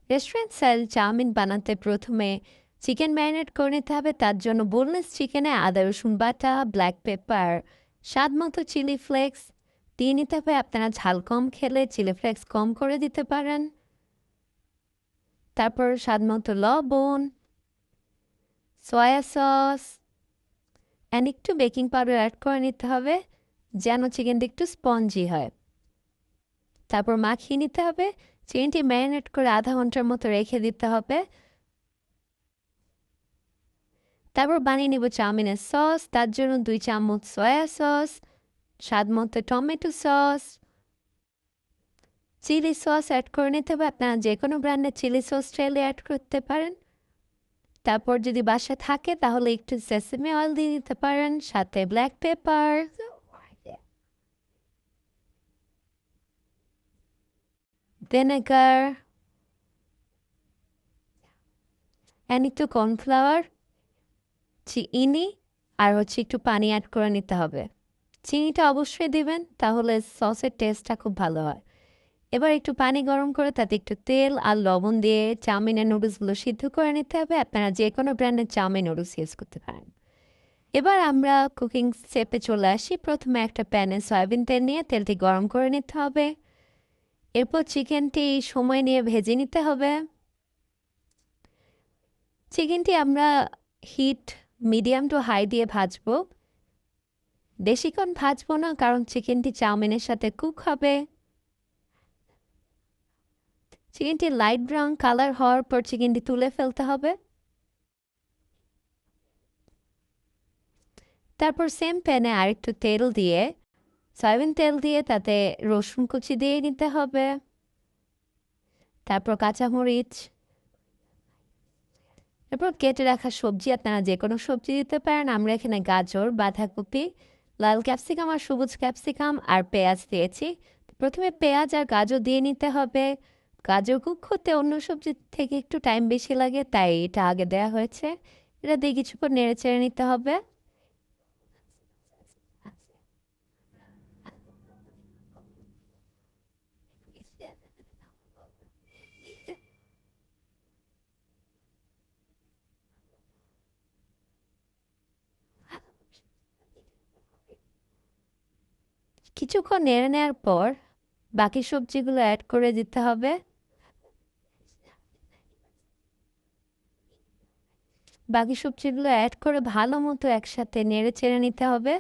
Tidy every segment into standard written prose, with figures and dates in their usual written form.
Restaurant style chowmein বানাতে প্রথমে chicken marinate করে নিতে হবে। তার জন্য বোনলেস চিকেনে আদা রসুন বাটা, ব্ল্যাক পেপার, স্বাদ মতো চিলি ফ্লেক্স দিয়ে নিতে হবে। আপনারা ঝাল কম খেলে চিলি ফ্লেক্স কম করে দিতে পারেন। তারপর স্বাদ মতো লবণ, সয়া সস অ্যান্ড একটু বেকিং পাউডার অ্যাড করে নিতে হবে যেন চিকেনটা একটু স্পঞ্জি হয়। তারপর মাখিয়ে নিতে হবে। চিকেনটি ম্যারিনেট করে আধা ঘন্টার মতো রেখে দিতে হবে। তারপর বানিয়ে নেব চাউমিনের সস। তার জন্য 2 চামচ সয়া সস, স্বাদ মতো tomato sauce, chilli sauce add করে নিতে হবে। আপনারা যে কোনো ব্র্যান্ডের চিলি সস চাইলে অ্যাড করতে পারেন। তারপর যদি বাসায় থাকে তাহলে একটু সেসেমি অয়েল দিয়ে দিতে পারেন, সাথে ব্ল্যাক পেপার, ভিনেগার অ্যান্ড একটু কর্নফ্লাওয়ার, চিনি আর একটু পানি অ্যাড করে নিতে হবে। চিনিটা অবশ্যই দিবেন, তাহলে সসের টেস্টটা খুব ভালো হয়। এবার একটু পানি গরম করে তাতে একটু তেল আর লবণ দিয়ে চাউমিনের নুডলসগুলো সিদ্ধ করে নিতে হবে। আপনারা যে কোনো ব্র্যান্ডের চাউমিন নুডলস ইউজ করতে পারেন। এবার আমরা কুকিং স্টেপে চলে আসি। প্রথমে একটা প্যানে সয়াবিন তেল নিয়ে তেলটি গরম করে নিতে হবে। এরপর চিকেনটি সময় নিয়ে ভেজে নিতে হবে। চিকেনটি আমরা হিট মিডিয়াম টু হাই দিয়ে ভাজবো। বেশিক্ষণ ভাজবো না, কারণ চিকেনটি চাউমিনের সাথে কুক হবে। চিকেনটি লাইট ব্রাউন কালার হওয়ার পর চিকেনটি তুলে ফেলতে হবে। তারপর সেম প্যানে আরেকটু তেল দিয়ে, সয়াবিন তেল দিয়ে তাতে রসুন কুচি দিয়ে নিতে হবে। তারপর কাঁচামরিচ, এরপর কেটে রাখা সবজি, আপনারা যে কোনো সবজি দিতে পারেন। আমরা এখানে গাজর, বাঁধাকপি, লাল ক্যাপসিকাম আর সবুজ ক্যাপসিকাম আর পেঁয়াজ দিয়েছি। প্রথমে পেঁয়াজ আর গাজর দিয়ে নিতে হবে। গাজর কুক হতে অন্য সবজির থেকে একটু টাইম বেশি লাগে, তাই এটা আগে দেওয়া হয়েছে। এটা দিয়ে কিছুক্ষণ নেড়ে চেড়ে নিতে হবে। কিছুক্ষণ নেড়ে নেওয়ার পর বাকি সবজিগুলো অ্যাড করে দিতে হবে। বাকি সবজিগুলো অ্যাড করে ভালো মতো একসাথে নেড়ে চেড়ে নিতে হবে।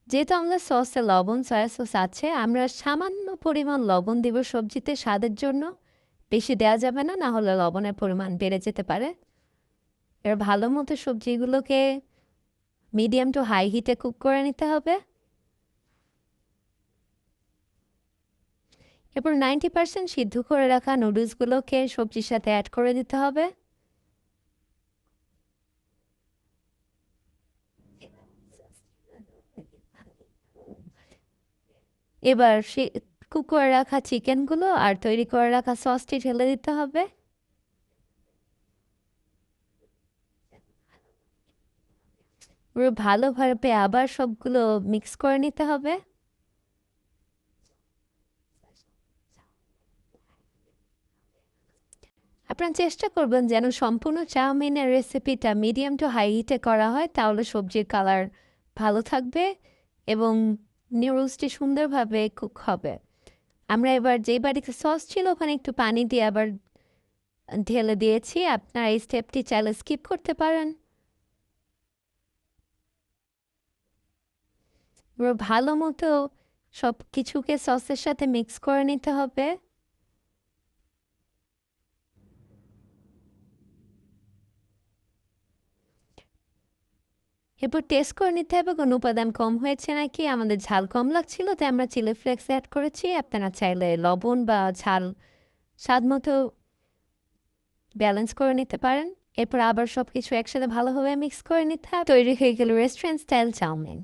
যেহেতু আমাদের সসে লবণ, সয়া সস আছে, আমরা সামান্য পরিমাণ লবণ দিব সবজিতে স্বাদের জন্য। বেশি দেওয়া যাবে না, না হলে লবণের পরিমাণ বেড়ে যেতে পারে। এবার ভালো মতো সবজিগুলোকে মিডিয়াম টু হাই হিটে কুক করে নিতে হবে। এরপর 90% সিদ্ধ করে রাখা নুডলসগুলোকে সবজির সাথে অ্যাড করে দিতে হবে। এবার সে কুক করে রাখা চিকেনগুলো আর তৈরি করে রাখা সসটি ঢেলে দিতে হবে। পুরো ভালোভাবে আবার সবগুলো মিক্স করে নিতে হবে। আপনারা চেষ্টা করবেন যেন সম্পূর্ণ চাউমিনের রেসিপিটা মিডিয়াম টু হাই হিটে করা হয়, তাহলে সবজির কালার ভালো থাকবে এবং নুডলসটি সুন্দরভাবে কুক হবে। আমরা এবার যেই বাড়িতে সস ছিল ওখানে একটু পানি দিয়ে আবার ঢেলে দিয়েছি। আপনারা এই স্টেপটি চাইলে স্কিপ করতে পারেন। এবার ভালো মতো সব কিছুকে সসের সাথে মিক্স করে নিতে হবে। এরপর টেস্ট করে নিতে হবে কোনো উপাদান কম হয়েছে নাকি। আমাদের ঝাল কম লাগছিল তাই আমরা চিলি ফ্লেক্স অ্যাড করেছি। আপনারা চাইলে লবণ বা ঝাল স্বাদ মতো ব্যালেন্স করে নিতে পারেন। এরপর আবার সব কিছু একসাথে ভালোভাবে মিক্স করে নিতে হবে। তৈরি হয়ে গেল রেস্টুরেন্ট স্টাইল চাউমিন।